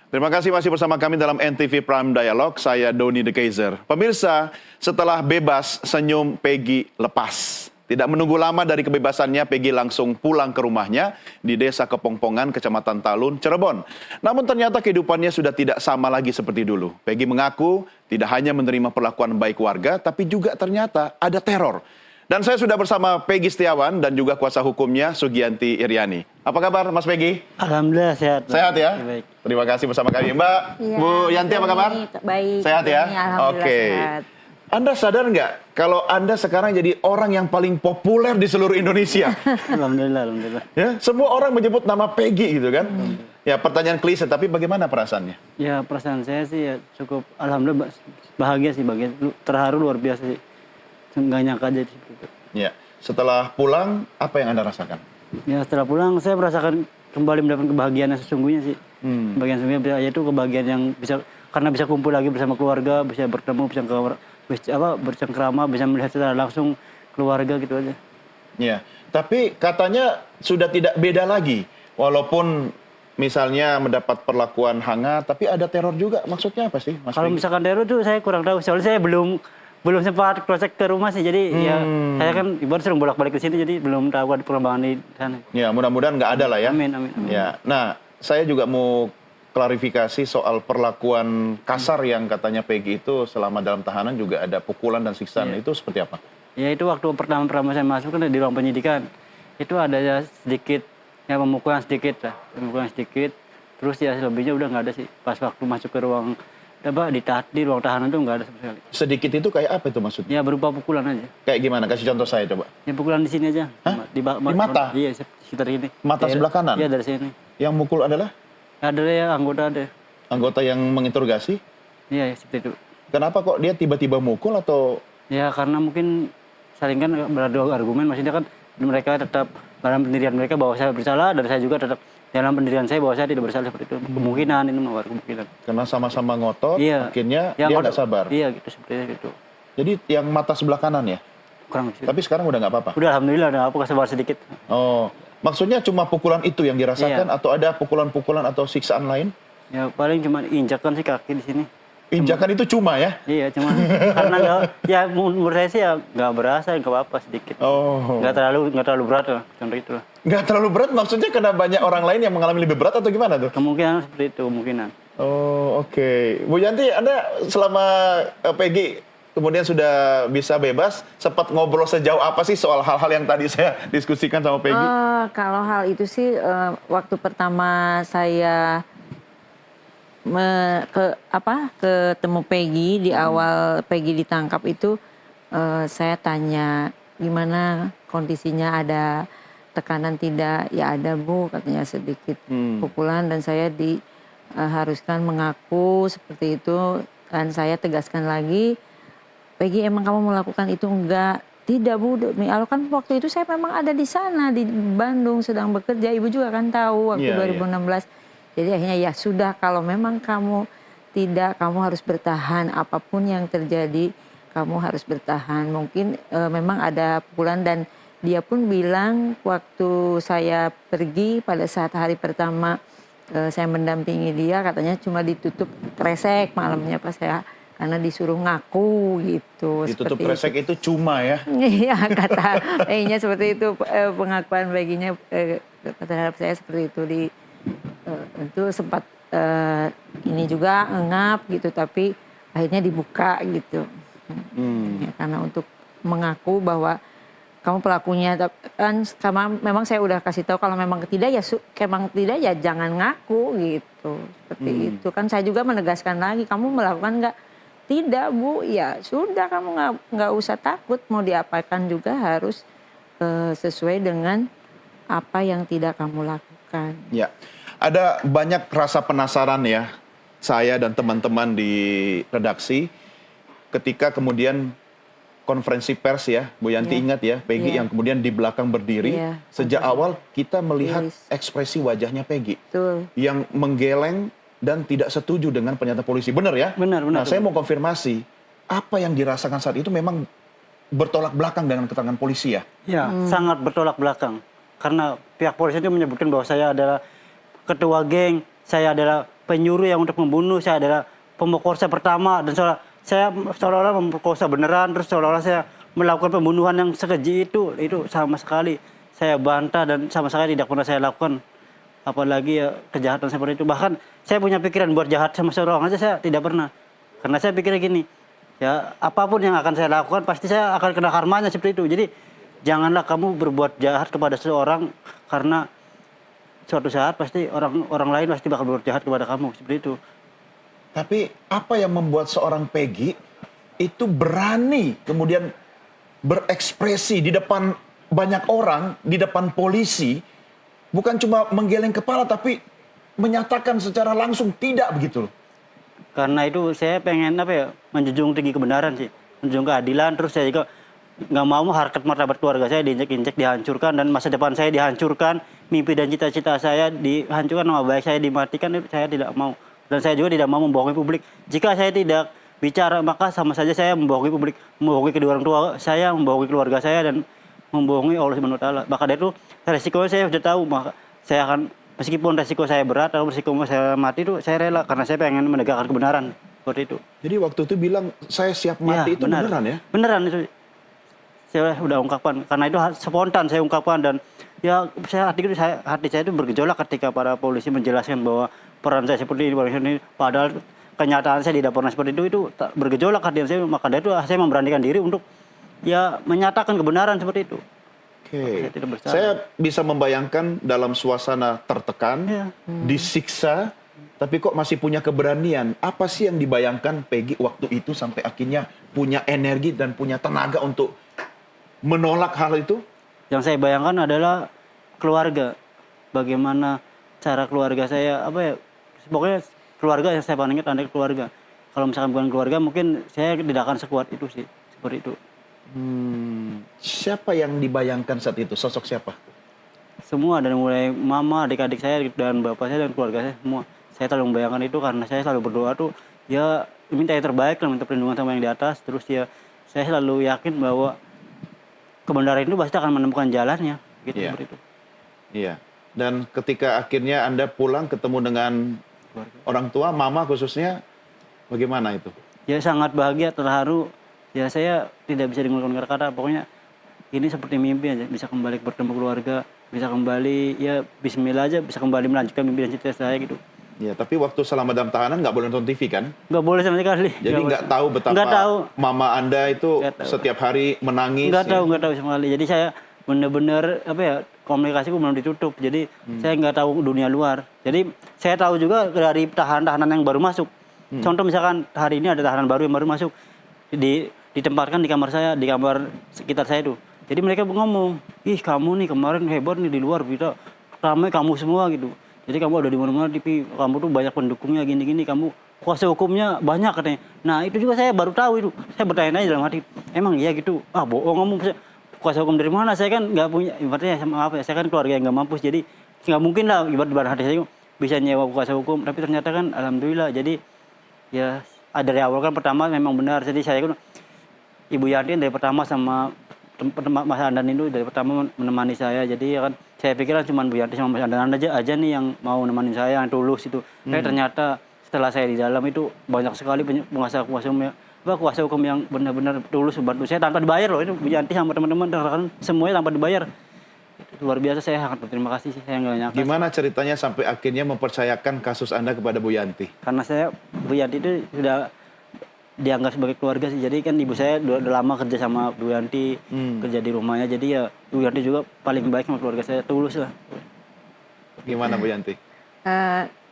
Terima kasih masih bersama kami dalam NTV Prime Dialog. Saya Doni The Kaiser. Pemirsa, setelah bebas, senyum Peggy lepas. Tidak menunggu lama dari kebebasannya, Peggy langsung pulang ke rumahnya di Desa Kepongpongan, Kecamatan Talun, Cirebon. Namun ternyata kehidupannya sudah tidak sama lagi seperti dulu. Peggy mengaku tidak hanya menerima perlakuan baik warga, tapi juga ternyata ada teror. Dan saya sudah bersama Peggy Setiawan dan juga kuasa hukumnya Sugianti Iriani. Apa kabar Mas Peggy? Alhamdulillah sehat. Sehat ya? Baik. Terima kasih bersama kami. Mbak, Ya, Bu Yanti apa kabar? Baik. Sehat ya? Alhamdulillah Oke. sehat. Anda sadar nggak kalau Anda sekarang jadi orang yang paling populer di seluruh Indonesia? Alhamdulillah. Ya, semua orang menyebut nama Peggy gitu kan? Ya, pertanyaan klise, tapi bagaimana perasaannya? Ya perasaan saya sih ya cukup alhamdulillah bahagia sih, terharu luar biasa sih. Nggak nyangka aja sih. Ya, setelah pulang apa yang Anda rasakan? Ya setelah pulang saya merasakan kembali mendapat kebahagiaan yang sesungguhnya sih. Kebahagiaan sesungguhnya yaitu kebahagiaan yang bisa karena bisa kumpul lagi bersama keluarga, bisa bertemu, bercengkrama, bisa melihat secara langsung keluarga gitu aja. Ya, tapi katanya sudah tidak beda lagi, walaupun misalnya mendapat perlakuan hangat, tapi ada teror juga. Maksudnya apa sih, Mas Kalau Peggy? misalkan teror tuh saya kurang tahu, soalnya saya belum sempat cross check ke rumah sih, jadi ya saya kan ibarat sering bolak-balik ke sini, jadi belum tahu ada perkembangan di sana. Ya, mudah-mudahan nggak ada lah ya. Amin. Ya, nah saya juga mau klarifikasi soal perlakuan kasar yang katanya Peggy itu selama dalam tahanan juga ada pukulan dan siksaan. Itu seperti apa? Ya itu waktu pertama saya masuk kan di ruang penyidikan, itu ada ya sedikit, ya pemukulan sedikit. Terus ya selebihnya udah nggak ada sih. Pas waktu masuk ke ruang di ruang tahanan tuh nggak ada sama sekali. Sedikit itu kayak apa itu maksudnya? Ya berupa pukulan aja. Kayak gimana? Kasih contoh saya coba. Ya pukulan di sini aja. Hah? Di mata? Iya, sekitar sini. Mata sebelah kanan? Iya dari sini. Yang mukul adalah Ada ya anggota ada. anggota yang menginterogasi? Iya seperti itu. Kenapa kok dia tiba-tiba mukul atau? Ya karena mungkin saling kan beradu argumen, maksudnya kan mereka tetap dalam pendirian mereka bahwa saya bersalah, dan saya juga tetap dalam pendirian saya bahwa saya tidak bersalah, seperti itu. Kemungkinan ini mawar kemungkinan. Karena sama-sama ngotot, Iya. akhirnya Ya, dia nggak sabar. Iya gitu, seperti itu. Jadi yang mata sebelah kanan ya? Kurang lebih. Tapi sekarang udah nggak apa-apa? Udah alhamdulillah, udah aku sabar sedikit. Oh, maksudnya cuma pukulan itu yang dirasakan Iya. atau ada pukulan-pukulan atau siksaan lain? Ya paling cuma injakan sih kaki di sini. Injakan itu cuma ya? Iya cuma karena ya menurut saya sih ya nggak berasa, nggak apa-apa sedikit. Oh. Nggak terlalu berat lah, contoh itu lah. Nggak terlalu berat maksudnya karena banyak orang lain yang mengalami lebih berat atau gimana tuh? Kemungkinan seperti itu, kemungkinan. Oh, oke. Bu Yanti, Anda selama Peggy kemudian sudah bisa bebas, sempat ngobrol sejauh apa sih soal hal-hal yang tadi saya diskusikan sama Peggy? Kalau hal itu sih waktu pertama saya ketemu Peggy di awal Peggy ditangkap itu, saya tanya gimana kondisinya, ada tekanan tidak? Ya ada Bu, katanya sedikit pukulan, dan saya diharuskan mengaku seperti itu. Dan saya tegaskan lagi, Peggy emang kamu melakukan itu enggak? Tidak Bu, demi Allah, kan waktu itu saya memang ada di sana di Bandung sedang bekerja, Ibu juga kan tahu waktu 2016. Jadi akhirnya ya sudah, kalau memang kamu tidak, kamu harus bertahan, apapun yang terjadi kamu harus bertahan. Mungkin memang ada pukulan, dan dia pun bilang waktu saya pergi pada saat hari pertama saya mendampingi dia, katanya cuma ditutup kresek malamnya pas saya, karena disuruh ngaku gitu. Ditutup kresek itu cuma ya? Iya, kata Peggy-nya seperti itu, pengakuan Peggy-nya terhadap saya seperti itu. Itu sempat ini juga ngap gitu, tapi akhirnya dibuka gitu. Ya, karena untuk mengaku bahwa kamu pelakunya, kan memang saya udah kasih tahu kalau memang tidak ya jangan ngaku gitu, seperti itu. Kan saya juga menegaskan lagi, kamu melakukan nggak? Tidak Bu, ya sudah, kamu nggak usah takut, mau diapakan juga harus sesuai dengan apa yang tidak kamu lakukan. Ya, ada banyak rasa penasaran ya, saya dan teman-teman di redaksi, ketika kemudian konferensi pers ya, Bu Yanti ingat ya, Peggy yang kemudian di belakang berdiri, sejak awal kita melihat ekspresi wajahnya Peggy, yang menggeleng dan tidak setuju dengan pernyataan polisi, benar ya? Benar. Nah, saya mau konfirmasi, apa yang dirasakan saat itu memang bertolak belakang dengan keterangan polisi ya? Ya, sangat bertolak belakang. Karena pihak polisi itu menyebutkan bahwa saya adalah ketua geng, saya adalah penyuruh yang untuk membunuh, saya adalah pemerkosa pertama, dan saya seolah-olah memperkosa beneran, terus seolah-olah saya melakukan pembunuhan yang sekeji itu sama sekali saya bantah dan sama sekali tidak pernah saya lakukan. Apalagi ya kejahatan seperti itu. Bahkan saya punya pikiran buat jahat sama seorang aja saya tidak pernah. Karena saya pikirnya gini, ya apapun yang akan saya lakukan pasti saya akan kena karmanya seperti itu. Jadi janganlah kamu berbuat jahat kepada seseorang, karena suatu saat pasti orang lain pasti bakal berbuat jahat kepada kamu seperti itu. Tapi apa yang membuat seorang Peggy itu berani kemudian berekspresi di depan banyak orang, di depan polisi, bukan cuma menggeleng kepala tapi menyatakan secara langsung tidak begitu loh. Karena itu saya pengen menjunjung tinggi kebenaran sih, menjunjung keadilan. Terus saya juga nggak mau harkat martabat keluarga saya diinjek-injek, dihancurkan, dan masa depan saya dihancurkan, mimpi dan cita-cita saya dihancurkan, nama baik saya dimatikan. Itu saya tidak mau, dan saya juga tidak mau membohongi publik. Jika saya tidak bicara maka sama saja saya membohongi publik, membohongi kedua orang tua saya, membohongi keluarga saya, dan membohongi Allah Subhanahu wa taala. Maka dari itu resikonya saya sudah tahu, maka saya akan, meskipun resiko saya berat atau resiko saya mati itu saya rela, karena saya pengen menegakkan kebenaran seperti itu. Jadi waktu itu bilang saya siap mati, Ya, itu beneran ya? Beneran itu. Saya udah ungkapkan, karena itu spontan saya ungkapkan, dan ya hati saya itu bergejolak ketika para polisi menjelaskan bahwa peran saya seperti ini, padahal kenyataan saya tidak pernah seperti itu bergejolak hati saya. Maka dari itu saya memberanikan diri untuk ya menyatakan kebenaran seperti itu. Oke. Saya tidak bersalah. Saya bisa membayangkan dalam suasana tertekan, Ya. disiksa, tapi kok masih punya keberanian. Apa sih yang dibayangkan Peggy waktu itu sampai akhirnya punya energi dan punya tenaga untuk menolak hal itu? Yang saya bayangkan adalah keluarga. Bagaimana cara keluarga saya, pokoknya keluarga yang saya paling ingat adalah keluarga. Kalau misalkan bukan keluarga, mungkin saya tidak akan sekuat itu sih, seperti itu. Siapa yang dibayangkan saat itu? Sosok siapa? Semua, dari mulai mama, adik-adik saya, dan bapak saya, dan keluarga saya semua. Saya selalu membayangkan itu, karena saya selalu berdoa tuh ya minta yang terbaik, minta perlindungan sama yang di atas. Terus ya saya selalu yakin bahwa kebenaran itu pasti akan menemukan jalannya, gitu. Iya. Seperti itu. Iya. Dan ketika akhirnya Anda pulang ketemu dengan orang tua, mama khususnya, bagaimana itu? Ya sangat bahagia, terharu. Ya saya tidak bisa mengungkapkan kata-kata. Pokoknya ini seperti mimpi aja, bisa kembali bertemu keluarga, bisa kembali ya bismillah aja, bisa kembali melanjutkan mimpi dan cita saya gitu. Ya, tapi waktu selama dalam tahanan nggak boleh nonton TV kan? Nggak boleh sama sekali. Jadi nggak tahu betapa Nggak tahu. mama Anda itu Nggak tahu. setiap hari menangis. Nggak tahu, ya? nggak tahu sama sekali. Jadi saya benar-benar komunikasiku belum ditutup. Jadi saya nggak tahu dunia luar. Jadi saya tahu juga dari tahanan yang baru masuk. Contoh misalkan hari ini ada tahanan baru yang baru masuk, ditempatkan di kamar saya, di kamar sekitar saya itu. Jadi mereka ngomong, ih kamu nih kemarin hebat nih di luar, kita ramai kamu semua gitu. Jadi kamu ada di mana-mana, kamu tuh banyak pendukungnya gini-gini, kamu kuasa hukumnya banyak katanya. Nah itu juga saya baru tahu itu. Saya bertanya dalam hati, emang iya gitu? Ah bohong kamu, kuasa hukum dari mana? Saya kan nggak punya, ibaratnya saya kan keluarga yang nggak mampus, jadi nggak mungkin lah ibarat hati saya bisa nyewa kuasa hukum. Tapi ternyata kan alhamdulillah, jadi ya dari awal kan pertama memang benar. Jadi saya kan Ibu Yanti dari pertama sama Mas Andan itu dari pertama menemani saya. Jadi ya kan saya pikir kan cuma Bu Yanti sama Mas Andan aja nih yang mau nemenin saya, yang tulus itu. Tapi ternyata setelah saya di dalam itu banyak sekali kuasa hukum yang benar-benar tulus membantu saya tanpa dibayar loh. Ini Bu Yanti sama teman-teman kan semuanya tanpa dibayar. Luar biasa, saya sangat berterima kasih sih, saya nggak nyangka. Gimana ceritanya sampai akhirnya mempercayakan kasus Anda kepada Bu Yanti? Karena Bu Yanti itu sudah dianggap sebagai keluarga sih. Jadi kan ibu saya udah lama kerja sama Bu Yanti, kerja di rumahnya. Jadi ya Bu Yanti juga paling baik sama keluarga saya, tulus lah. Gimana Bu Yanti?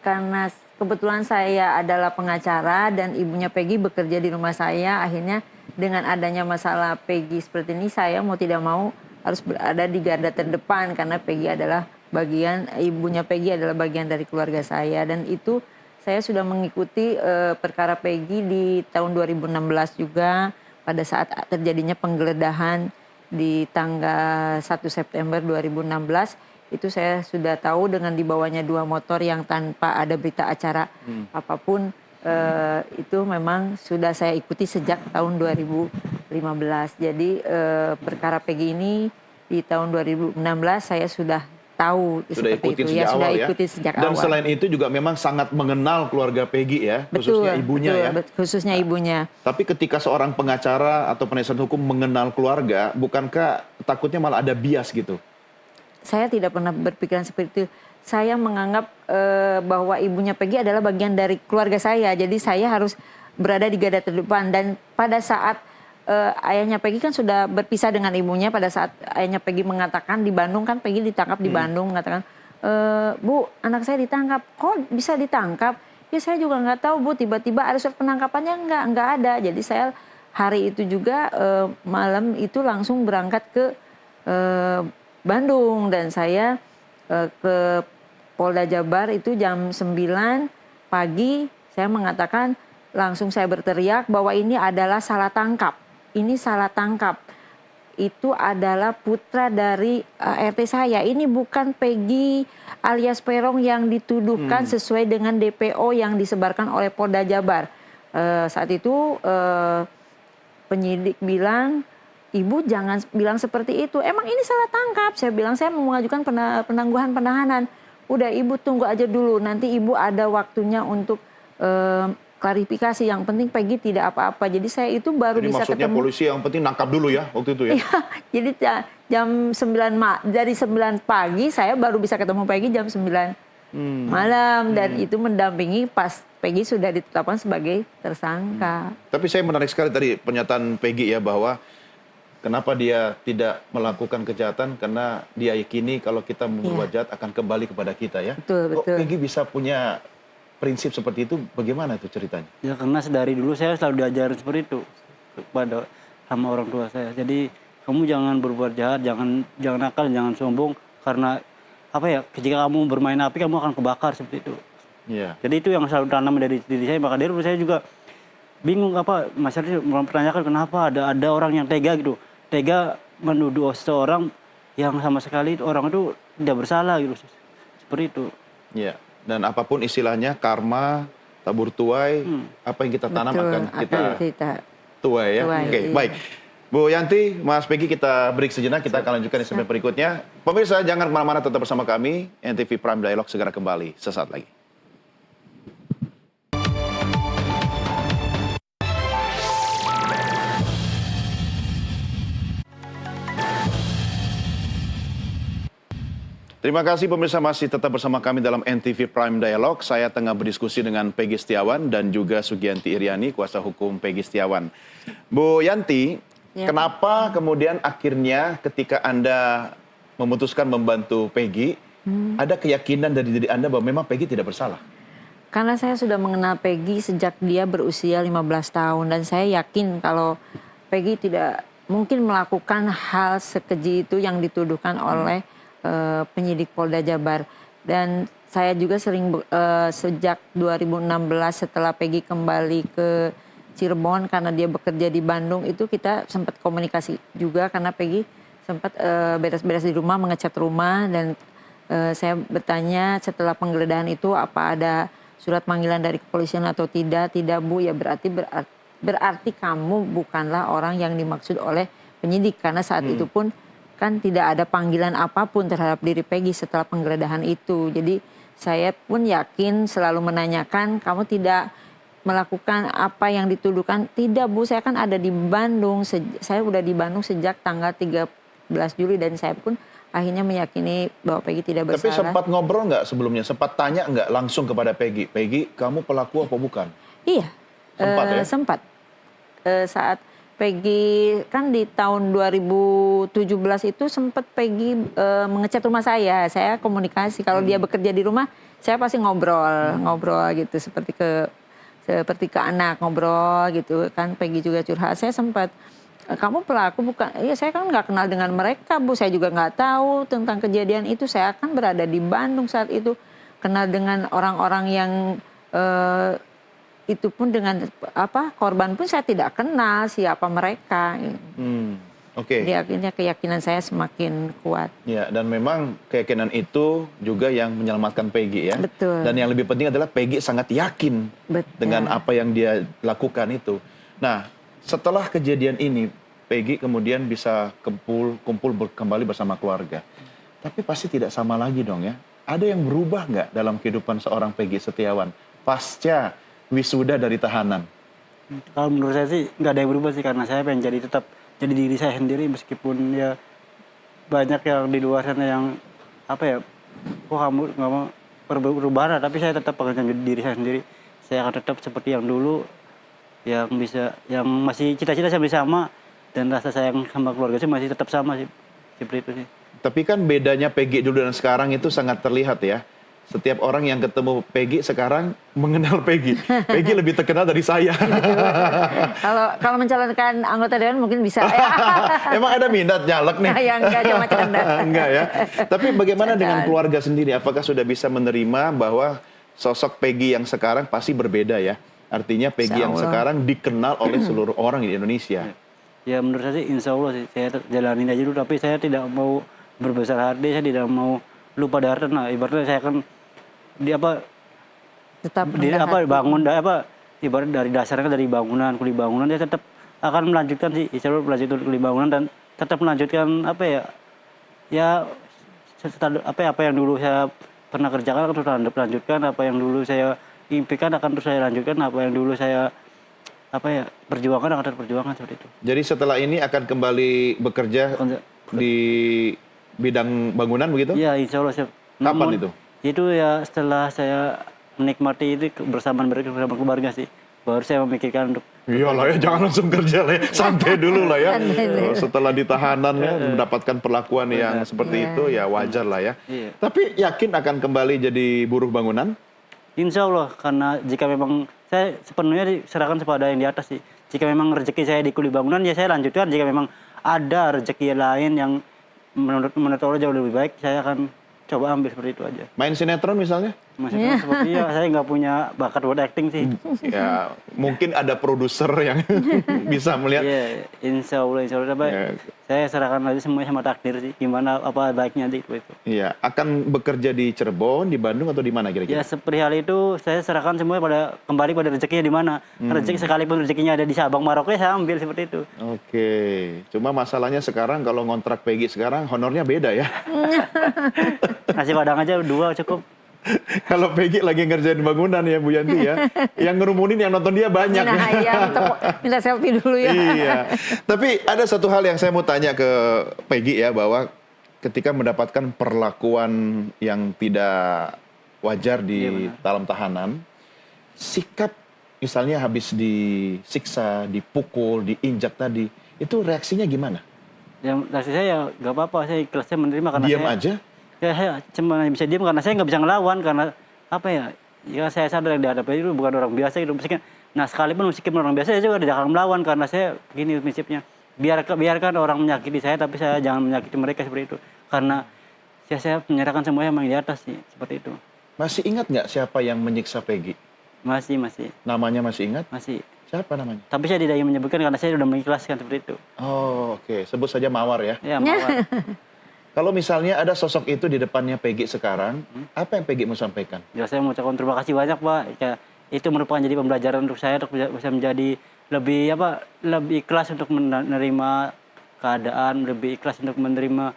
Karena kebetulan saya adalah pengacara dan ibunya Peggy bekerja di rumah saya, akhirnya dengan adanya masalah Peggy seperti ini, saya mau tidak mau harus berada di garda terdepan karena ibunya Peggy adalah bagian dari keluarga saya, dan itu saya sudah mengikuti perkara Peggy di tahun 2016 juga pada saat terjadinya penggeledahan di tanggal 1 September 2016. Itu saya sudah tahu dengan dibawanya 2 motor yang tanpa ada berita acara apapun. Itu memang sudah saya ikuti sejak tahun 2015. Jadi perkara Peggy ini di tahun 2016 saya sudah tahu Sudah seperti ikutin itu. sejak Sudah awal ya. ikuti sejak Dan awal. selain itu juga memang sangat mengenal keluarga Peggy ya, khususnya ibunya ya. Khususnya ibunya. Tapi ketika seorang pengacara atau penasihat hukum mengenal keluarga, bukankah takutnya malah ada bias gitu? Saya tidak pernah berpikiran seperti itu. Saya menganggap bahwa ibunya Peggy adalah bagian dari keluarga saya. Jadi saya harus berada di garda terdepan. Dan pada saat ayahnya Peggy kan sudah berpisah dengan ibunya, pada saat ayahnya Peggy mengatakan di Bandung, kan Peggy ditangkap di Bandung, mengatakan, Bu, anak saya ditangkap. Kok bisa ditangkap? Ya saya juga nggak tahu, Bu. Tiba-tiba ada surat penangkapannya, nggak ada. Jadi saya hari itu juga malam itu langsung berangkat ke Bandung, dan saya ke Polda Jabar itu jam 9 pagi. Saya mengatakan, langsung saya berteriak bahwa ini adalah salah tangkap. Ini salah tangkap. Itu adalah putra dari RT saya. Ini bukan Peggy alias Peron yang dituduhkan sesuai dengan DPO yang disebarkan oleh Polda Jabar. Saat itu penyidik bilang, Ibu jangan bilang seperti itu. Emang ini salah tangkap. Saya bilang saya mau mengajukan penangguhan penahanan. Udah Ibu tunggu aja dulu. Nanti Ibu ada waktunya untuk klarifikasi. Yang penting Peggy tidak apa-apa. Jadi saya itu baru Jadi bisa maksudnya ketemu. polisi yang penting nangkap dulu ya waktu itu ya? Iya, jadi jam 9 dari 9 pagi saya baru bisa ketemu Peggy jam 9 malam. Dan itu mendampingi pas Peggy sudah ditetapkan sebagai tersangka. Tapi saya menarik sekali tadi pernyataan Peggy ya, bahwa kenapa dia tidak melakukan kejahatan, karena dia yakini kalau kita berbuat jahat akan kembali kepada kita ya. Betul, Kok betul. Peggy bisa punya prinsip seperti itu, bagaimana itu ceritanya? Ya karena dari dulu saya selalu diajarin seperti itu kepada sama orang tua saya. Jadi kamu jangan berbuat jahat, jangan nakal, jangan sombong, karena apa ya, ketika kamu bermain api kamu akan kebakar seperti itu. Iya. Jadi itu yang selalu tanam dari diri saya. Maka dari dulu saya juga bingung, apa masyarakat mempertanyakan kenapa ada orang yang tega gitu, tega menuduh seseorang yang sama sekali orang itu tidak bersalah gitu, seperti itu. Iya. Dan apapun istilahnya, karma, tabur tuai, apa yang kita tanam Betul, akan kita tuai ya. tuai, Oke, iya. baik. Bu Yanti, Mas Peggy, kita break sejenak, kita akan lanjutkan di segmen berikutnya. Pemirsa, jangan kemana-mana, tetap bersama kami. NTV Prime Dialog segera kembali sesaat lagi. Terima kasih pemirsa, masih tetap bersama kami dalam NTV Prime Dialog. Saya tengah berdiskusi dengan Peggy Setiawan dan juga Sugianti Iriani, kuasa hukum Peggy Setiawan. Bu Yanti, Ya. kenapa kemudian akhirnya ketika Anda memutuskan membantu Peggy, ada keyakinan dari diri Anda bahwa memang Peggy tidak bersalah? Karena saya sudah mengenal Peggy sejak dia berusia 15 tahun. Dan saya yakin kalau Peggy tidak mungkin melakukan hal sekeji itu yang dituduhkan oleh penyidik Polda Jabar. Dan saya juga sering sejak 2016 setelah Peggy kembali ke Cirebon karena dia bekerja di Bandung, itu kita sempat komunikasi juga karena Peggy sempat beres-beres di rumah, mengecat rumah. Dan saya bertanya setelah penggeledahan itu apa ada surat panggilan dari kepolisian atau tidak. Tidak, Bu, ya berarti kamu bukanlah orang yang dimaksud oleh penyidik. Karena saat itu pun kan tidak ada panggilan apapun terhadap diri Peggy setelah penggeledahan itu. Jadi saya pun yakin selalu menanyakan, kamu tidak melakukan apa yang dituduhkan? Tidak, Bu, saya kan ada di Bandung. Saya udah di Bandung sejak tanggal 13 Juli dan saya pun akhirnya meyakini bahwa Peggy tidak bersalah. Tapi sempat ngobrol nggak sebelumnya? Sempat tanya nggak langsung kepada Peggy? Peggy, kamu pelaku apa bukan? Iya, Sempat ya? sempat. Saat Peggy kan di tahun 2017 itu sempat Peggy mengecat rumah saya. Saya komunikasi kalau dia bekerja di rumah, saya pasti ngobrol gitu seperti ke anak, ngobrol gitu kan. Peggy juga curhat. Saya sempat, kamu pelaku bukan? Iya, saya kan nggak kenal dengan mereka, Bu. Saya juga nggak tahu tentang kejadian itu. Saya kan berada di Bandung saat itu, kenal dengan orang-orang yang itu pun dengan korban pun saya tidak kenal siapa mereka. Oke. Jadi akhirnya keyakinan saya semakin kuat. Ya, dan memang keyakinan itu juga yang menyelamatkan Peggy ya. Betul. Dan yang lebih penting adalah Peggy sangat yakin Betul. dengan apa yang dia lakukan itu. Nah, setelah kejadian ini, Peggy kemudian bisa kumpul kembali bersama keluarga. Tapi pasti tidak sama lagi dong ya. Ada yang berubah nggak dalam kehidupan seorang Peggy Setiawan pasca wisuda dari tahanan? Kalau menurut saya sih nggak ada yang berubah sih, karena saya pengen tetap jadi diri saya sendiri, meskipun ya banyak yang di luar sana yang apa ya, kok kamu nggak mau berubah, tapi saya tetap akan jadi diri saya sendiri. Saya akan tetap seperti yang dulu, yang masih cita-cita saya masih sama, dan rasa sayang sama keluarga saya masih tetap sama sih, seperti itu sih. Tapi kan bedanya Peggy dulu dan sekarang itu sangat terlihat ya. Setiap orang yang ketemu Peggy sekarang mengenal Peggy. Peggy lebih terkenal dari saya. Kalau mencalonkan anggota dewan mungkin bisa. Emang ada minat nyalek nih? Ya enggak, cuma canda. Enggak ya. Tapi bagaimana Candaan. dengan keluarga sendiri? Apakah sudah bisa menerima bahwa sosok Peggy yang sekarang pasti berbeda ya? Artinya Peggy yang Insya Allah. sekarang dikenal oleh seluruh orang di Indonesia. Ya menurut saya sih insya Allah sih, saya jalanin aja dulu, tapi saya tidak mau berbesar hati, saya tidak mau lupa darah. Nah, ibaratnya saya kan Tetap rendah hati. bangun ibarat dari dasarnya dari bangunan, kuli bangunan, saya tetap akan melanjutkan sih, insya Allah melanjutkan kuli bangunan dan tetap melanjutkan apa yang dulu saya pernah kerjakan akan terus lanjutkan, apa yang dulu saya impikan akan terus saya lanjutkan, apa yang dulu saya perjuangan akan terus perjuangan, seperti itu. Jadi setelah ini akan kembali bekerja di bidang bangunan begitu? Iya, insya Allah. Kapan itu? Itu ya setelah saya menikmati itu bersama keluarga sih, baru saya memikirkan untuk Iyalah ya, jangan langsung kerja lah ya. Santai dulu lah ya. Santai dulu. Setelah di tahanan ya, mendapatkan perlakuan yang seperti Iya. itu ya wajar lah ya. Iya. Tapi yakin akan kembali jadi buruh bangunan? insya Allah, karena jika memang saya sepenuhnya diserahkan kepada yang di atas sih. Jika memang rezeki saya di kuli bangunan ya saya lanjutkan, jika memang ada rezeki lain yang menurut Allah jauh lebih baik, saya akan coba ambil, seperti itu aja. Main sinetron misalnya? Maksudnya seperti saya nggak punya bakat buat acting sih. Ya, mungkin ada produser yang bisa melihat. Iya, insya Allah. Tapi Ya. saya serahkan aja semuanya sama takdir sih. Gimana apa baiknya di itu. Iya, akan bekerja di Cirebon, di Bandung atau di mana Ya kira-kira? seperihal itu saya serahkan semuanya kembali pada rezekinya di mana. Rezeki sekalipun rezekinya ada di Sabang, Merauke, saya ambil, seperti itu. Oke, cuma masalahnya sekarang kalau ngontrak Peggy sekarang honornya beda ya. Nasi Padang aja 2 cukup. Kalau Peggy lagi ngerjain bangunan ya Bu Yanti ya, yang ngerumunin yang nonton dia banyak. Nah, ya, minta selfie dulu ya. Iya. Tapi ada satu hal yang saya mau tanya ke Peggy ya, bahwa ketika mendapatkan perlakuan yang tidak wajar di dalam tahanan, sikap misalnya habis disiksa, dipukul, diinjak tadi, itu reaksinya gimana? Yang reaksi saya ya nggak apa-apa, saya ikhlasnya menerima karena Diam saya aja? ya saya cuma bisa diam karena saya nggak bisa ngelawan, karena ya saya sadar yang dihadapi itu bukan orang biasa gitu. Nah sekalipun meskipun orang biasa saya juga tidak akan melawan, karena saya gini prinsipnya, biarkan orang menyakiti saya tapi saya jangan menyakiti mereka, seperti itu. Karena saya menyerahkan semuanya yang di atas sih, seperti itu. Masih ingat nggak siapa yang menyiksa Peggy? Masih Namanya masih ingat? Siapa namanya? tapi saya tidak ingin menyebutkan karena saya sudah mengikhlaskan, seperti itu. Oh oke, sebut saja Mawar ya. Ya mawar. Kalau misalnya ada sosok itu di depannya Peggy sekarang, apa yang Peggy mau sampaikan? Ya saya mengucapkan terima kasih banyak Pak. Ya, itu merupakan jadi pembelajaran untuk saya untuk bisa menjadi lebih ikhlas untuk menerima keadaan, lebih ikhlas untuk menerima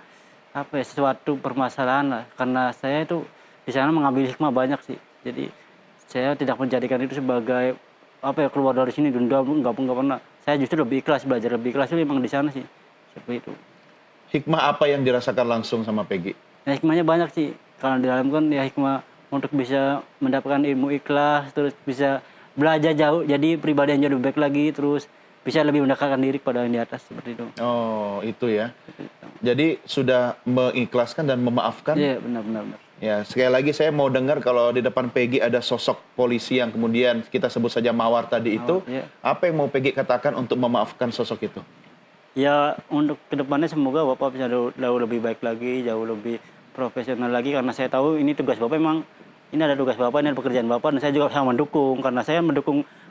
sesuatu permasalahan lah. Karena saya itu di sana mengambil hikmah banyak sih. Jadi saya tidak menjadikan itu sebagai keluar dari sini dendam, enggak pernah. Saya justru lebih ikhlas, belajar lebih ikhlas itu memang di sana sih. Seperti itu. Hikmah apa yang dirasakan langsung sama Peggy? Ya, hikmahnya banyak sih. Kalau di dalam kan ya hikmah untuk bisa mendapatkan ilmu ikhlas, terus bisa belajar jauh, jadi pribadi yang jauh lebih baik lagi, terus bisa lebih mendekatkan diri kepada yang di atas, seperti itu. Oh, itu ya. Jadi sudah mengikhlaskan dan memaafkan. Iya, benar. Ya, sekali lagi saya mau dengar kalau di depan Peggy ada sosok polisi yang kemudian kita sebut saja Mawar tadi itu, iya. apa yang mau Peggy katakan untuk memaafkan sosok itu? Ya, untuk kedepannya semoga Bapak bisa jauh lebih baik lagi, jauh lebih profesional lagi, karena saya tahu ini tugas Bapak, memang ini ada tugas Bapak, ini ada pekerjaan Bapak, dan saya juga sangat mendukung, karena saya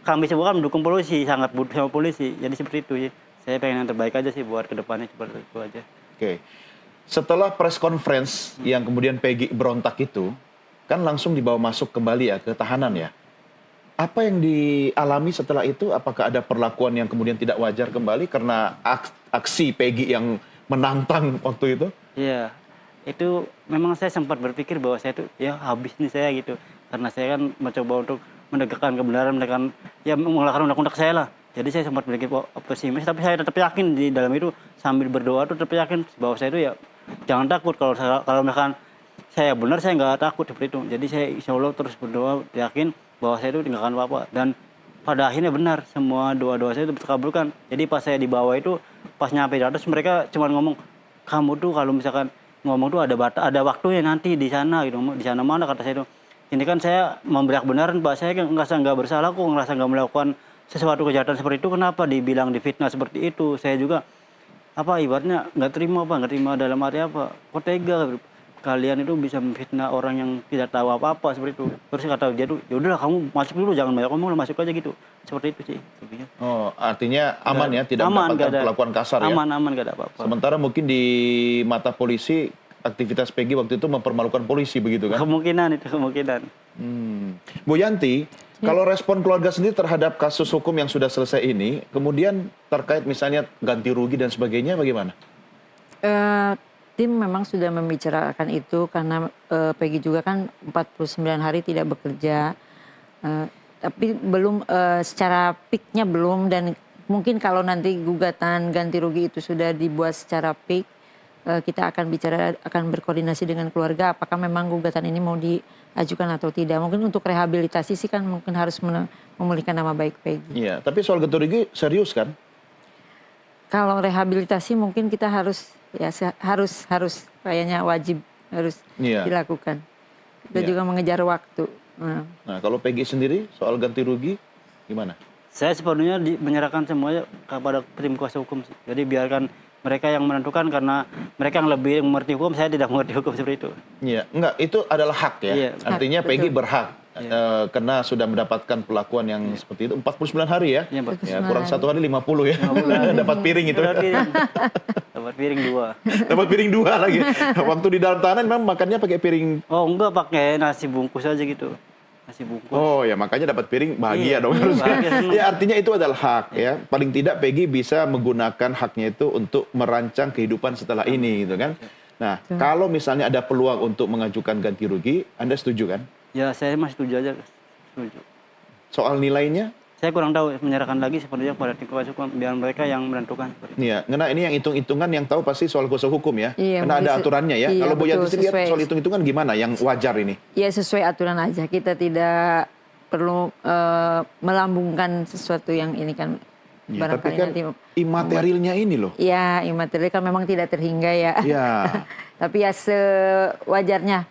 kami semua kan mendukung polisi, sangat butuh sama polisi, jadi seperti itu ya. Saya pengen yang terbaik aja sih buat kedepannya, seperti itu aja. Oke. Setelah press conference yang kemudian Peggy berontak itu, kan langsung dibawa masuk kembali ya ke tahanan ya. Apa yang dialami setelah itu? Apakah ada perlakuan yang kemudian tidak wajar kembali karena aksi Peggy yang menantang waktu itu? Iya, itu memang saya sempat berpikir bahwa saya itu ya habis nih saya gitu. Karena saya kan mencoba untuk menegakkan kebenaran, menegakkan ya mengelakkan undang-undang saya lah. Jadi saya sempat berpikir pesimis, tapi saya tetap yakin di dalam itu sambil berdoa tuh tetap yakin bahwa saya itu ya jangan takut kalau misalkan saya benar saya nggak takut seperti itu. Jadi saya insya Allah terus berdoa yakin bahwa saya itu nggak akan apa-apa dan pada akhirnya benar semua doa-doa saya itu terkabulkan. Jadi pas saya di bawah itu pas nyampe di atas mereka cuma ngomong kamu tuh kalau misalkan ngomong tuh ada waktunya nanti di sana gitu. Di sana mana kata saya itu. Ini kan saya memberi kebenaran Pak, saya kan ngerasa nggak bersalah kok, ngerasa nggak melakukan sesuatu kejahatan seperti itu, kenapa dibilang difitnah seperti itu? Saya juga apa ibaratnya nggak terima dalam arti apa? Kok tega kalian itu bisa memfitnah orang yang tidak tahu apa-apa seperti itu. Terus kata dia tuh, ya udahlah kamu masuk dulu, jangan banyak ngomong, masuk aja gitu. Seperti itu sih. Oh, artinya aman ya, tidak aman, mendapatkan perlakuan kasar ya? Aman, nggak ada apa-apa. Sementara mungkin di mata polisi, aktivitas Peggy waktu itu mempermalukan polisi begitu kan? Kemungkinan. Bu Yanti, kalau respon keluarga sendiri terhadap kasus hukum yang sudah selesai ini, kemudian terkait misalnya ganti rugi dan sebagainya bagaimana? Tim memang sudah membicarakan itu karena Peggy juga kan 49 hari tidak bekerja. Tapi belum secara peaknya belum dan mungkin kalau nanti gugatan ganti rugi itu sudah dibuat secara peak, kita akan berkoordinasi dengan keluarga apakah memang gugatan ini mau diajukan atau tidak. Mungkin untuk rehabilitasi sih kan mungkin harus memulihkan nama baik Peggy. Iya, tapi soal ganti rugi serius kan? Kalau rehabilitasi mungkin kita harus kayaknya wajib harus dilakukan. Kita juga mengejar waktu. Nah, kalau Peggy sendiri soal ganti rugi gimana? Saya sepenuhnya menyerahkan semuanya kepada tim kuasa hukum. Jadi biarkan mereka yang menentukan karena mereka yang lebih mengerti hukum, saya tidak mengerti hukum seperti itu. Iya, enggak, itu adalah hak ya. Iya, artinya hak, Peggy betul. berhak karena sudah mendapatkan perlakuan yang seperti itu 49 hari ya. Iya, Pak. Ya, kurang 1 hari 50 ya. Dapat piring itu. Dapat piring 2. Dapat piring 2 lagi. Waktu di dalam tahanan memang makannya pakai piring. Oh, enggak pakai nasi bungkus aja gitu. Nasi bungkus. Oh ya, makanya dapat piring bahagia Iya, dong harusnya. bahagia senang. Ya, artinya itu adalah hak ya. Paling tidak Peggy bisa menggunakan haknya itu untuk merancang kehidupan setelah ini gitu kan. Nah, kalau misalnya ada peluang untuk mengajukan ganti rugi, Anda setuju kan? Ya, saya masih setuju aja. Setuju. Soal nilainya? Saya kurang tahu, menyerahkan lagi sepertinya kepada tim kuasa hukum, biar mereka yang menentukan. Iya, karena ini yang hitung-hitungan yang tahu pasti soal kuasa hukum ya. Iya, karena ada mungkin aturannya ya. iya, Kalau Bu Yanti betul, sendiri lihat sesuai. soal hitung-hitungan gimana yang wajar ini? Ya sesuai aturan aja. Kita tidak perlu melambungkan sesuatu yang ini kan Ya, tapi barangkali kan nanti. imaterialnya ini loh. Ya imaterial kan memang tidak terhingga ya. Ya. Tapi ya sewajarnya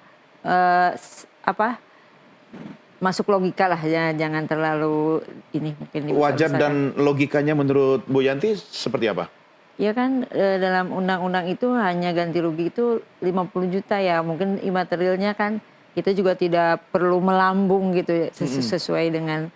masuk logika lah ya, jangan terlalu ini mungkin Wajar dibesar-besarkan. dan logikanya menurut Bu Yanti seperti apa? Ya kan dalam undang-undang itu hanya ganti rugi itu 50 juta ya. Mungkin imaterialnya kan kita juga tidak perlu melambung gitu ya, sesuai dengan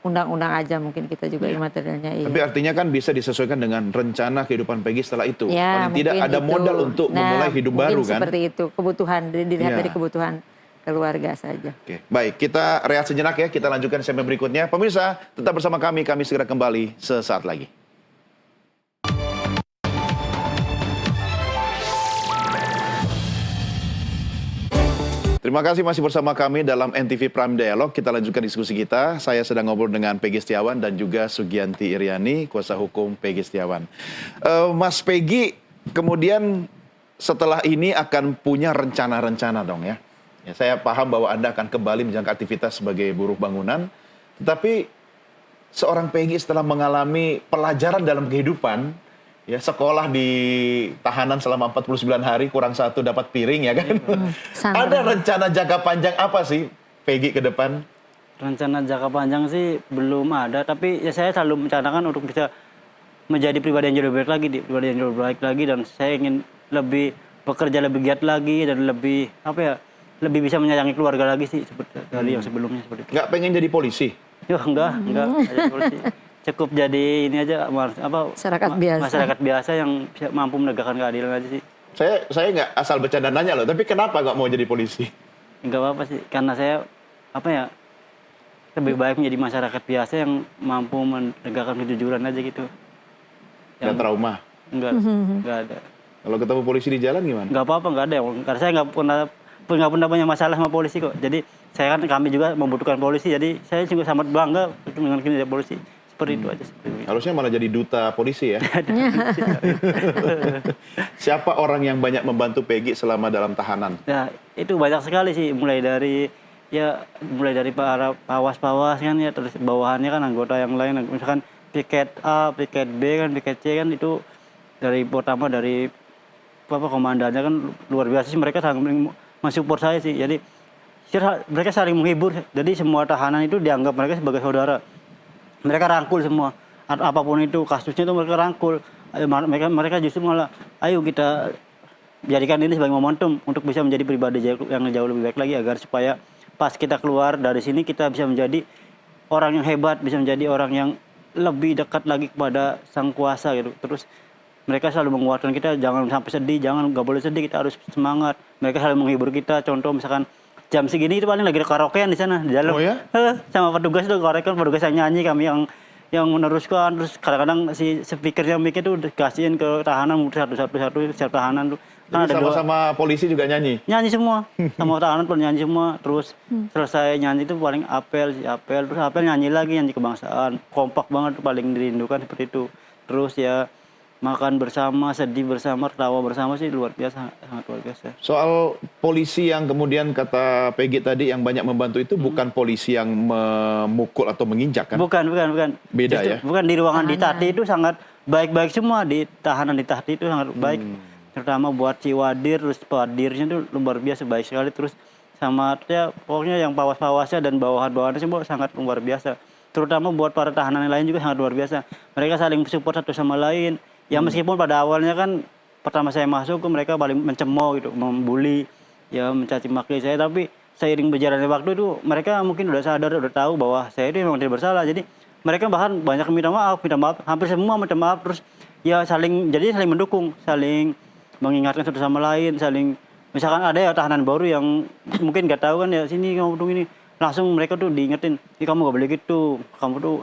undang-undang aja mungkin kita juga imaterialnya. Iya. Tapi artinya kan bisa disesuaikan dengan rencana kehidupan Peggy setelah itu. Ya, Paling tidak mungkin ada itu. modal untuk memulai hidup mungkin baru kan? seperti itu, kebutuhan dilihat Ya. dari kebutuhan keluarga saja. Oke, baik, kita rehat sejenak ya, kita lanjutkan segmen berikutnya. Pemirsa, tetap bersama kami segera kembali sesaat lagi. Terima kasih masih bersama kami dalam NTV Prime Dialog. Kita lanjutkan diskusi kita. Saya sedang ngobrol dengan Peggy Setiawan dan juga Sugianti Iriani, kuasa hukum Peggy Setiawan. Mas Peggy, kemudian setelah ini akan punya rencana-rencana dong ya. Ya, saya paham bahwa Anda akan kembali menjalankan aktivitas sebagai buruh bangunan. Tetapi seorang Peggy setelah mengalami pelajaran dalam kehidupan, ya sekolah di tahanan selama 49 hari, kurang 1 dapat piring ya kan. Sangat. Ada rencana jangka panjang apa sih Peggy ke depan? Rencana jangka panjang sih belum ada, tapi ya saya selalu mencanangkan untuk bisa menjadi pribadi yang lebih baik lagi, dan saya ingin lebih bekerja lebih giat lagi dan lebih lebih bisa menyayangi keluarga lagi sih seperti dari yang sebelumnya seperti itu. Nggak pengen jadi polisi? Ya enggak jadi polisi. Cukup jadi ini aja Masyarakat biasa. Masyarakat biasa yang bisa mampu menegakkan keadilan aja sih. Saya nggak asal bercanda nanya loh, tapi kenapa nggak mau jadi polisi? Enggak apa-apa sih, karena saya lebih baik menjadi masyarakat biasa yang mampu menegakkan kejujuran aja gitu. Nggak trauma? Enggak ada. Kalau ketemu polisi di jalan gimana? Nggak apa-apa, nggak ada. Karena saya nggak pernah punya masalah sama polisi kok. Jadi kami juga membutuhkan polisi. Jadi saya juga sangat bangga dengan kinerja polisi. Seperti itu aja. Harusnya malah jadi duta polisi ya. Siapa orang yang banyak membantu Peggy selama dalam tahanan? Nah, itu banyak sekali sih. Mulai dari para pawas-pawas kan ya, terus bawahannya kan anggota yang lain. Misalkan piket A, piket B kan, piket C kan, itu pertama dari komandannya kan luar biasa sih, mereka sangat mensupport saya sih. Jadi mereka saling menghibur. Jadi semua tahanan itu dianggap mereka sebagai saudara. Mereka rangkul semua. Apapun itu kasusnya itu mereka rangkul. Mereka justru malah, ayo kita jadikan ini sebagai momentum untuk bisa menjadi pribadi yang jauh lebih baik lagi, agar supaya pas kita keluar dari sini kita bisa menjadi orang yang hebat, bisa menjadi orang yang lebih dekat lagi kepada sang kuasa gitu. Terus mereka selalu menguatkan kita, jangan sampai sedih, nggak boleh sedih, kita harus semangat. Mereka selalu menghibur kita. Contoh misalkan jam segini itu paling lagi ada karaokean di sana di dalam. Oh ya? Sama petugas itu karaokean, petugas yang nyanyi, kami yang meneruskan. Terus kadang-kadang si speakernya mic itu dikasihin ke tahanan satu setiap tahanan tuh. Kan Jadi ada sama-sama polisi juga nyanyi? nyanyi semua, sama tahanan pun nyanyi semua. Terus selesai nyanyi itu paling apel, terus apel nyanyi lagi, nyanyi kebangsaan. Kompak banget, paling dirindukan seperti itu. Terus ya makan bersama, sedih bersama, tertawa bersama sih luar biasa, sangat luar biasa. Soal polisi yang kemudian kata Peggy tadi yang banyak membantu itu bukan polisi yang memukul atau menginjak kan? Bukan. Beda Justru, ya? bukan, di ruangan di Tahti itu sangat baik-baik semua, di tahanan di Tahti itu sangat baik. Terutama buat Ciwadir, terus Padirnya itu luar biasa baik sekali. Terus sama ya pokoknya yang pawas-pawasnya dan bawahan-bawahannya semua sangat luar biasa. Terutama buat para tahanan yang lain juga sangat luar biasa. Mereka saling support satu sama lain. Ya meskipun pada awalnya kan pertama saya masuk mereka paling mencemooh gitu, membuli, ya mencaci maki saya, tapi seiring berjalannya waktu itu mereka mungkin udah sadar, udah tahu bahwa saya itu memang tidak bersalah. Jadi mereka bahkan banyak minta maaf, hampir semua minta maaf. Terus ya saling mendukung, saling mengingatkan satu sama lain, saling misalkan ada ya tahanan baru yang mungkin nggak tahu kan, ya sini kamu tuh ini, langsung mereka tuh diingetin, ini kamu nggak boleh gitu, kamu tuh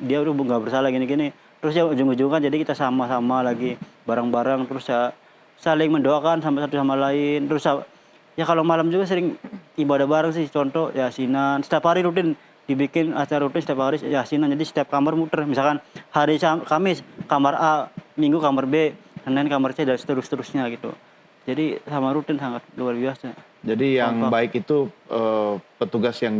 dia udah nggak bersalah gini-gini. Terus ya ujung-ujungnya jadi kita sama-sama lagi bareng-bareng, terus ya saling mendoakan satu sama lain. Terus ya kalau malam juga sering ibadah bareng sih, contoh yasinan. Setiap hari rutin dibikin acara rutin, setiap hari yasinan. Jadi setiap kamar muter, misalkan hari Kamis kamar A, Minggu kamar B, Senin kamar C, dan seterusnya gitu. Jadi sama rutin sangat luar biasa. Jadi yang baik itu petugas yang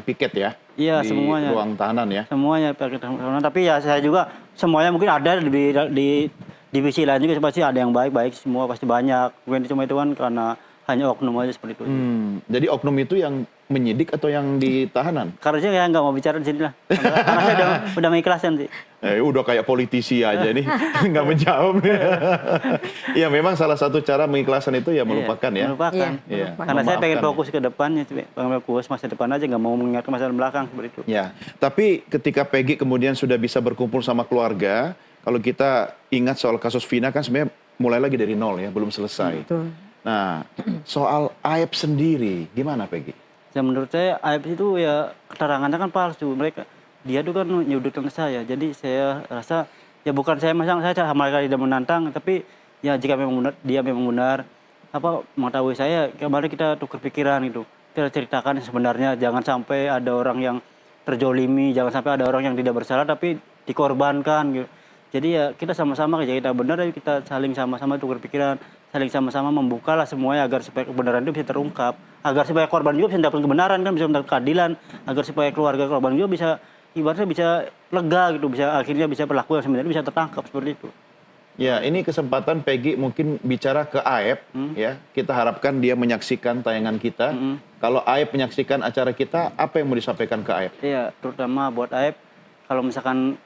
piket ya? Iya, di semuanya. Ruang tahanan ya? Semuanya pakai tahanan. Tapi ya saya juga semuanya mungkin ada di divisi lain juga pasti ada yang baik-baik, semua pasti banyak. Bukan cuma itu kan karena hanya oknum aja seperti itu. Jadi oknum itu yang menyidik atau yang di tahanan? Karena saya nggak mau bicara di sini lah. Karena saya udah mengikhlaskan sih. Udah kayak politisi aja nih, nggak menjawab. Ya memang salah satu cara mengikhlaskan itu ya melupakan ya. Melupakan. Iya. Karena saya pengen Memaafkan, fokus ke depannya, fokus masa depan aja, nggak mau mengingat ke masa belakang seperti itu. Ya, tapi ketika Peggy kemudian sudah bisa berkumpul sama keluarga, kalau kita ingat soal kasus Vina kan sebenarnya mulai lagi dari nol ya, belum selesai. Betul. Nah, soal Aep sendiri, gimana Peggy? Ya menurut saya Aep itu ya keterangannya kan palsu. Dia tuh kan nyudutkan saya. Jadi saya rasa ya bukan saya sama sekali tidak menantang, tapi ya jika memang benar, dia memang benar mengetahui saya, kemarin kita tukar pikiran gitu. Kita ceritakan sebenarnya, jangan sampai ada orang yang terjolimi, jangan sampai ada orang yang tidak bersalah tapi dikorbankan gitu. Jadi ya kita sama-sama, ya kita benar, kita saling sama-sama tukar pikiran, saling sama-sama membukalah semuanya agar supaya kebenaran itu bisa terungkap, agar supaya korban juga bisa mendapat kebenaran kan, bisa mendapat keadilan, agar supaya keluarga korban juga bisa ibaratnya bisa lega gitu, bisa akhirnya bisa pelaku yang sebenarnya bisa tertangkap seperti itu. Ya, ini kesempatan Peggy mungkin bicara ke Aep ya. Kita harapkan dia menyaksikan tayangan kita. Kalau Aep menyaksikan acara kita, apa yang mau disampaikan ke Aep? Iya, terutama buat Aep, kalau misalkan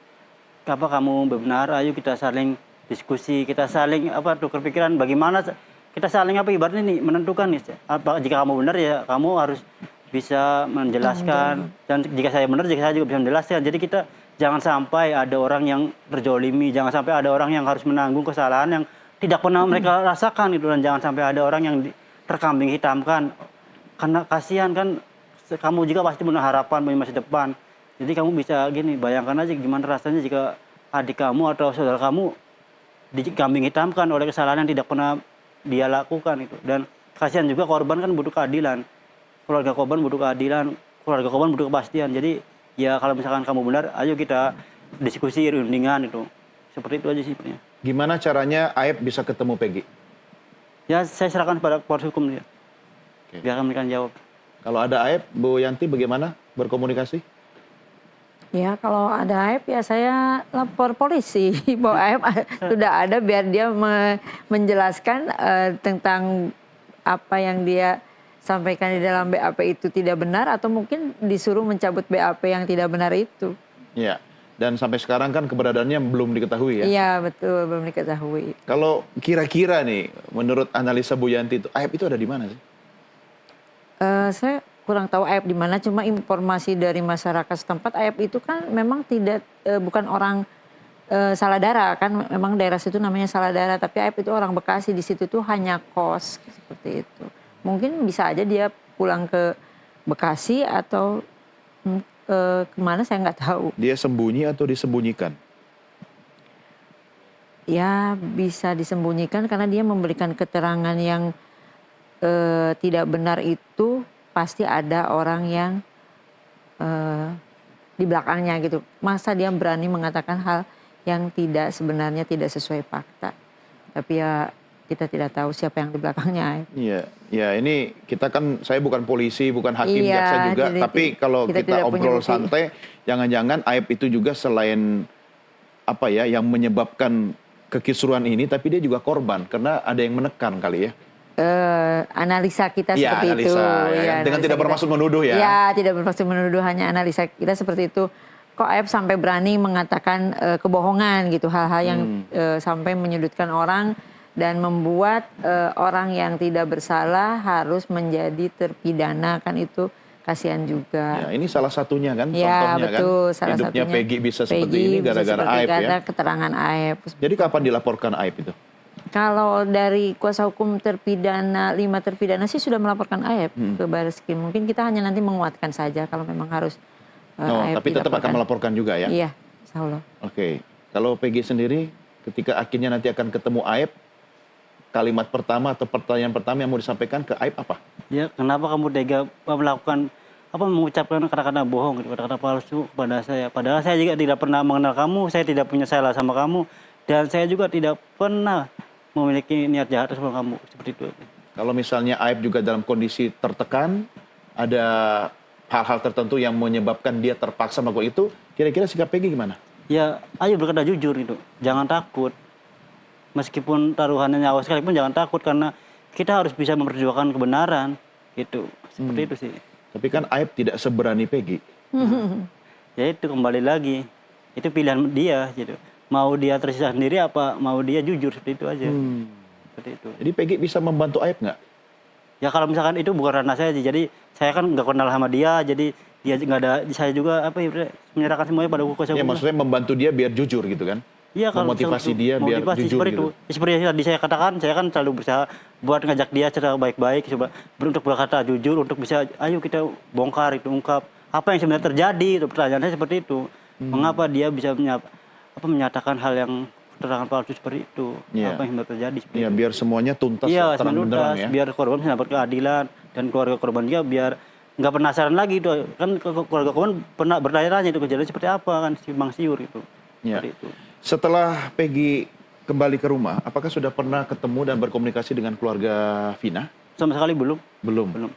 kamu benar, ayo kita saling diskusi, kita saling tukar pikiran bagaimana kita saling ibaratnya nih menentukan nih, jika kamu benar ya kamu harus bisa menjelaskan, dan jika saya benar jika saya juga bisa menjelaskan. Jadi kita jangan sampai ada orang yang terjolimi, jangan sampai ada orang yang harus menanggung kesalahan yang tidak pernah mereka rasakan gitu, dan jangan sampai ada orang yang terkambing hitamkan, karena kasihan kan, kamu juga pasti punya harapan, punya masa depan. Jadi kamu bisa gini, bayangkan aja gimana rasanya jika adik kamu atau saudara kamu dikambing hitamkan oleh kesalahan yang tidak pernah dia lakukan itu. Dan kasihan juga korban kan butuh keadilan. Keluarga korban butuh keadilan, keluarga korban butuh kepastian. Jadi ya kalau misalkan kamu benar, ayo kita diskusi rundingan itu. Seperti itu aja sih sebenarnya. Gimana caranya Aib bisa ketemu Peggy? Ya saya serahkan pada proses hukum dia. Oke. Biar mereka jawab. Kalau ada Aib, Bu Yanti bagaimana berkomunikasi? Ya kalau ada aib ya saya lapor polisi bahwa aib sudah ada biar dia menjelaskan tentang apa yang dia sampaikan di dalam BAP itu tidak benar atau mungkin disuruh mencabut BAP yang tidak benar itu. Ya, dan sampai sekarang kan keberadaannya belum diketahui ya? Iya betul, belum diketahui. Kalau kira-kira nih, menurut analisa Bu Yanti itu, Aib itu ada di mana sih? Saya kurang tahu Aib di mana, cuma informasi dari masyarakat setempat Aib itu kan memang tidak bukan orang Saladara kan, memang daerah situ namanya Saladara, tapi Aib itu orang Bekasi, di situ tuh hanya kos seperti itu. Mungkin bisa aja dia pulang ke Bekasi atau kemana saya nggak tahu. Dia sembunyi atau disembunyikan? Ya bisa disembunyikan karena dia memberikan keterangan yang tidak benar itu pasti ada orang yang di belakangnya gitu. Masa dia berani mengatakan hal yang sebenarnya tidak sesuai fakta. Tapi ya kita tidak tahu siapa yang di belakangnya. Iya, ya ini kita kan, saya bukan polisi, bukan hakim, Iya, jaksa juga. jadi Tapi kalau kita kita tidak punya obrol bukti. santai, jangan-jangan Aib itu juga selain apa ya, yang menyebabkan kekisruhan ini, tapi dia juga korban karena ada yang menekan kali ya. Analisa kita Iya, seperti analisa, itu. ya, Ya, dengan analisa tidak bermaksud menuduh ya. Ya, tidak bermaksud menuduh, hanya analisa kita seperti itu. Kok Aib sampai berani mengatakan kebohongan gitu, hal-hal yang sampai menyudutkan orang dan membuat orang yang tidak bersalah harus menjadi terpidana, kan itu kasihan juga. Ya, ini salah satunya kan, Ya, contohnya betul, kan. salah Hidupnya satunya. Peggy bisa seperti Peggy ini bisa gara-gara seperti Aib ya. karena keterangan Aib. Jadi kapan dilaporkan Aib itu? Kalau dari kuasa hukum terpidana, 5 terpidana sih sudah melaporkan Aib ke Barreskrim. Mungkin kita hanya nanti menguatkan saja kalau memang harus Aib Tapi tetap akan dilaporkan. melaporkan juga ya? Iya, insya Allah. Oke. Kalau Peggy sendiri, ketika akhirnya nanti akan ketemu Aib, kalimat pertama atau pertanyaan pertama yang mau disampaikan ke Aib apa? Ya kenapa kamu tega melakukan mengucapkan kata-kata bohong, gitu, kata-kata palsu kepada saya. Padahal saya juga tidak pernah mengenal kamu, saya tidak punya salah sama kamu, dan saya juga tidak pernah memiliki niat jahat sama kamu, seperti itu. Kalau misalnya Aib juga dalam kondisi tertekan, ada hal-hal tertentu yang menyebabkan dia terpaksa melakukan itu, kira-kira sikap Peggy gimana? Ya ayo berkata jujur gitu, jangan takut. Meskipun taruhannya nyawa sekalipun jangan takut, karena kita harus bisa memperjuangkan kebenaran, gitu. Seperti itu sih. Tapi kan Aib tidak seberani Peggy. Ya itu kembali lagi, itu pilihan dia gitu. Mau dia tersisa sendiri apa mau dia jujur, seperti itu aja. Seperti itu. Jadi Peggy bisa membantu Aib nggak? Ya kalau misalkan itu bukan ranah saya sih, jadi saya kan nggak kenal sama dia, jadi dia nggak ada, saya juga menyerahkan semuanya pada kuasa Ya hukum. maksudnya membantu dia biar jujur gitu kan? Iya, kalau Memotivasi dia biar jujur seperti gitu. itu. Seperti yang tadi saya katakan, saya kan selalu berusaha buat ngajak dia secara baik-baik, coba untuk berkata jujur, untuk bisa ayo kita bongkar itu, ungkap apa yang sebenarnya terjadi. Itu pertanyaan saya seperti itu. Mengapa dia bisa menyatakan hal yang keterangan palsu seperti itu? Iya. Apa yang sebenarnya terjadi seperti Ya itu? biar semuanya tuntas, Iya, terang sebenarnya benderang tuntas, ya. biar korban bisa dapat keadilan, dan keluarga korban juga biar nggak penasaran lagi itu, kan keluarga korban pernah bertanya-tanya itu kejadian seperti apa kan, simpang siur itu. Ya. Seperti itu. Setelah Peggy kembali ke rumah, apakah sudah pernah ketemu dan berkomunikasi dengan keluarga Vina? Sama sekali belum. Belum. Belum.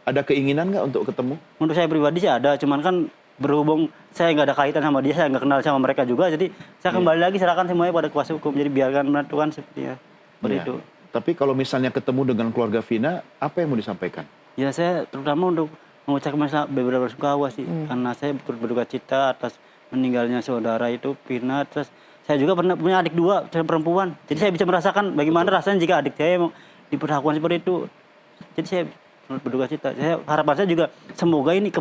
Ada keinginan nggak untuk ketemu? Untuk saya pribadi sih ada, cuman kan berhubung saya nggak ada kaitan sama dia, saya nggak kenal sama mereka juga, jadi saya kembali lagi serahkan semuanya pada kuasa hukum, jadi biarkan menentukan seperti Ya. itu. Tapi kalau misalnya ketemu dengan keluarga Vina, apa yang mau disampaikan? Ya saya terutama untuk mengucapkan beberapa sungkawa sih, karena saya berduka cita atas meninggalnya saudara itu Vina. Terus saya juga pernah punya adik 2 perempuan, jadi saya bisa merasakan bagaimana rasanya jika adik saya diperlakukan seperti itu. Jadi saya berduka cita. Harapan saya juga semoga ini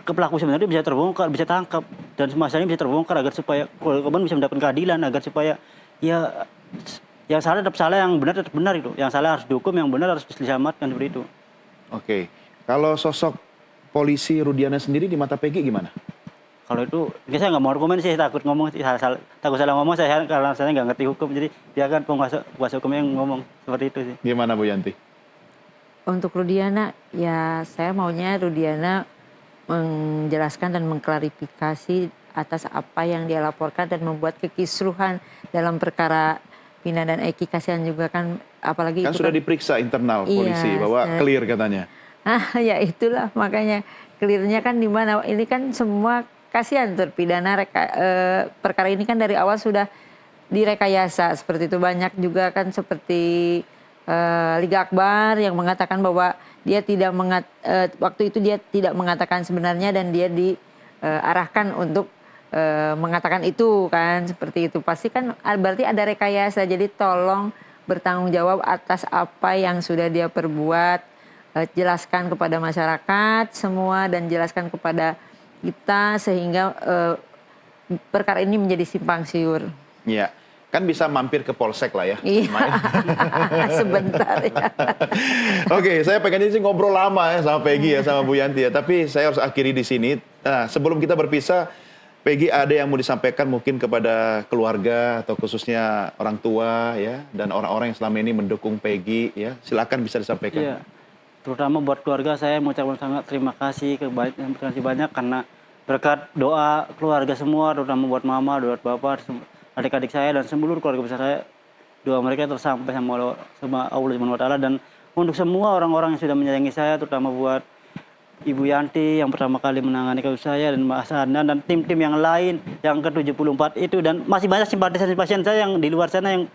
pelaku sebenarnya bisa terbongkar, bisa tangkap, dan masalahnya bisa terbongkar agar supaya korban bisa mendapatkan keadilan, agar supaya ya yang salah tetap salah, yang benar tetap benar itu. Yang salah harus dihukum, yang benar harus diselamatkan, seperti itu. Oke. Kalau sosok polisi Rudiana sendiri di mata Peggy gimana? Kalau itu, saya nggak mau komen sih, takut ngomong, takut salah ngomong, karena saya nggak ngerti hukum, jadi biarkan kuasa hukumnya yang ngomong, seperti itu sih. Gimana Bu Yanti? Untuk Rudiana, ya saya maunya Rudiana menjelaskan dan mengklarifikasi atas apa yang dia laporkan dan membuat kekisruhan dalam perkara Vina dan Eki. Kasihan juga kan, apalagi Kan itu sudah kan, diperiksa internal polisi bahwa clear katanya. ya itulah makanya clearnya kan di mana, ini kan semua kasihan terpidana perkara ini kan dari awal sudah direkayasa seperti itu. Banyak juga kan seperti Liga Akbar yang mengatakan bahwa dia tidak waktu itu dia tidak mengatakan sebenarnya dan dia diarahkan untuk mengatakan itu kan, seperti itu. Pasti kan berarti ada rekayasa, jadi tolong bertanggung jawab atas apa yang sudah dia perbuat, jelaskan kepada masyarakat semua dan jelaskan kepada kita sehingga perkara ini menjadi simpang siur. Iya, kan bisa mampir ke polsek lah ya. Iya, sebentar ya. Oke, saya pengen sih ngobrol lama ya sama Peggy ya, sama Bu Yanti ya. Tapi saya harus akhiri di sini. Nah, sebelum kita berpisah, Peggy ada yang mau disampaikan mungkin kepada keluarga atau khususnya orang tua ya, dan orang-orang yang selama ini mendukung Peggy ya. Silakan bisa disampaikan. Iya. Terutama buat keluarga, saya mengucapkan sangat terima kasih banyak karena berkat doa keluarga semua, terutama buat mama, buat bapak, adik-adik saya dan seluruh keluarga besar saya, doa mereka tersampai sama Allah Subhanahu wa Ta'ala. Dan untuk semua orang-orang yang sudah menyayangi saya, terutama buat Ibu Yanti yang pertama kali menangani kasus saya, dan Mas Adnan dan tim-tim yang lain yang ke-74 itu, dan masih banyak simpatisan saya yang di luar sana yang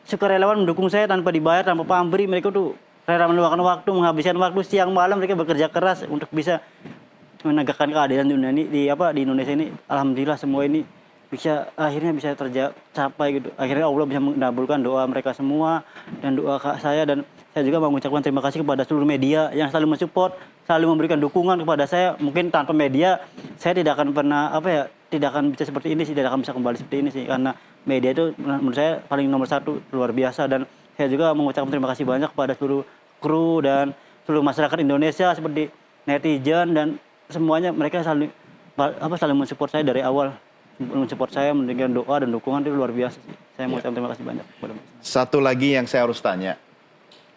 sukarelawan mendukung saya tanpa dibayar, tanpa pamrih. Mereka tuh rela meluangkan waktu, menghabiskan waktu siang malam, mereka bekerja keras untuk bisa menegakkan keadilan di Indonesia ini. Alhamdulillah semua ini akhirnya bisa tercapai gitu. Akhirnya Allah bisa mengabulkan doa mereka semua dan doa saya, dan saya juga mengucapkan terima kasih kepada seluruh media yang selalu mensupport, selalu memberikan dukungan kepada saya. Mungkin tanpa media saya tidak akan pernah tidak akan bisa seperti ini sih, tidak akan bisa kembali seperti ini sih, karena media itu menurut saya paling nomor satu, luar biasa. Dan saya juga mengucapkan terima kasih banyak kepada seluruh kru dan seluruh masyarakat Indonesia seperti netizen dan semuanya. Mereka selalu mensupport saya dari awal, mensupport saya, memberikan doa dan dukungan, itu luar biasa sih. Saya mengucapkan terima kasih banyak. Satu lagi yang saya harus tanya,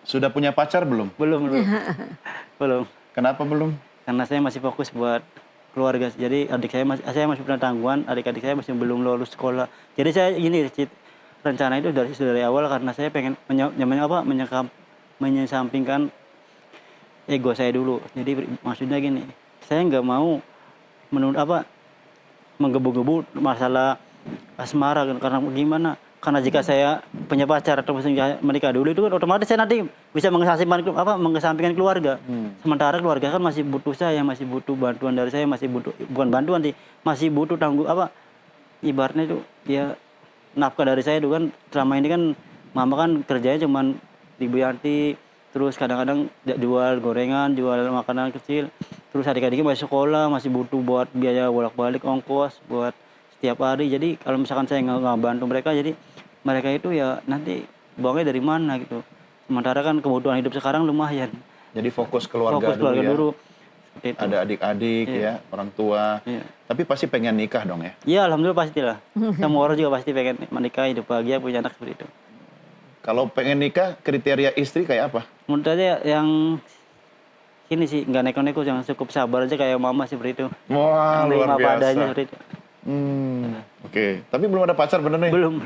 sudah punya pacar belum? Belum. Belum. Kenapa belum? Karena saya masih fokus buat keluarga. Jadi saya masih punya tanggungan, adik-adik saya masih belum lulus sekolah. Jadi saya rencana itu dari awal karena saya pengen menyampingkan ego saya dulu. Jadi maksudnya gini, saya nggak mau menggebu-gebu masalah asmara kan. Karena gimana? Karena jika saya punya pacar atau menikah dulu, itu kan otomatis saya nanti bisa mengesampingkan keluarga. Sementara keluarga kan masih butuh saya, masih butuh bantuan dari saya, masih butuh, bukan bantuan sih, masih butuh ibaratnya itu ya nafkah dari saya itu kan. Selama ini kan mama kan kerjanya cuman di Bu Yanti, terus kadang-kadang jual gorengan, jual makanan kecil, terus adik-adiknya masih sekolah, masih butuh buat biaya bolak-balik ongkos buat setiap hari. Jadi kalau misalkan saya nggak bantu mereka, jadi mereka itu ya nanti buangnya dari mana gitu. Sementara kan kebutuhan hidup sekarang lumayan. Jadi fokus keluarga dulu. Ya. Ada adik-adik ya, orang tua. Iya. Tapi pasti pengen nikah dong ya? Iya, alhamdulillah pastilah. Semua orang juga pasti pengen menikah, hidup bahagia, punya anak seperti itu. Kalau pengen nikah, kriteria istri kayak apa? Menurut saya yang ini sih, nggak neko-neko, yang cukup sabar aja kayak mama seperti itu. Wah, luar biasa. Padanya seperti itu. Oke. Tapi belum ada pacar bener nih? Belum.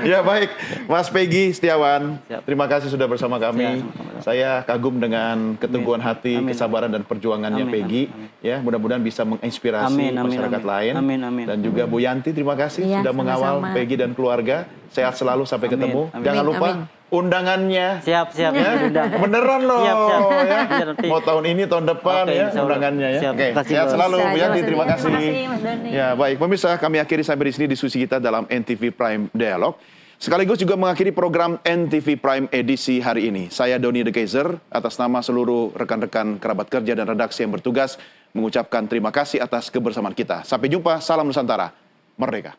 Ya baik, Mas Peggy Setiawan, Siap. terima kasih sudah bersama kami. Sama-sama. Saya kagum dengan keteguhan hati, Amin. kesabaran dan perjuangannya Amin. Peggy. Amin. Ya, mudah-mudahan bisa menginspirasi masyarakat lain. Amin. Dan juga Bu Yanti, terima kasih Iya, sudah mengawal sama-sama. Peggy dan keluarga. Sehat selalu, sampai Amin. ketemu. Amin. Jangan Amin, lupa amin. undangannya. Siap. Ya, Undang. beneran loh. Siap. Ya. Iya, nanti. Mau tahun ini, tahun depan Oke, ya insya Allah. undangannya ya. Siap. Oke, Terima kasih, sehat Bos. selalu Bisa Bu aja, Yanti, Mas terima Doni. kasih. Terima kasih, Mas Doni. Ya, baik. Pemirsa, kami akhiri sampai di sini diskusi kita dalam NTV Prime Dialog. Sekaligus juga mengakhiri program NTV Prime edisi hari ini. Saya Doni De Keizer, atas nama seluruh rekan-rekan kerabat kerja dan redaksi yang bertugas, mengucapkan terima kasih atas kebersamaan kita. Sampai jumpa, salam Nusantara, merdeka.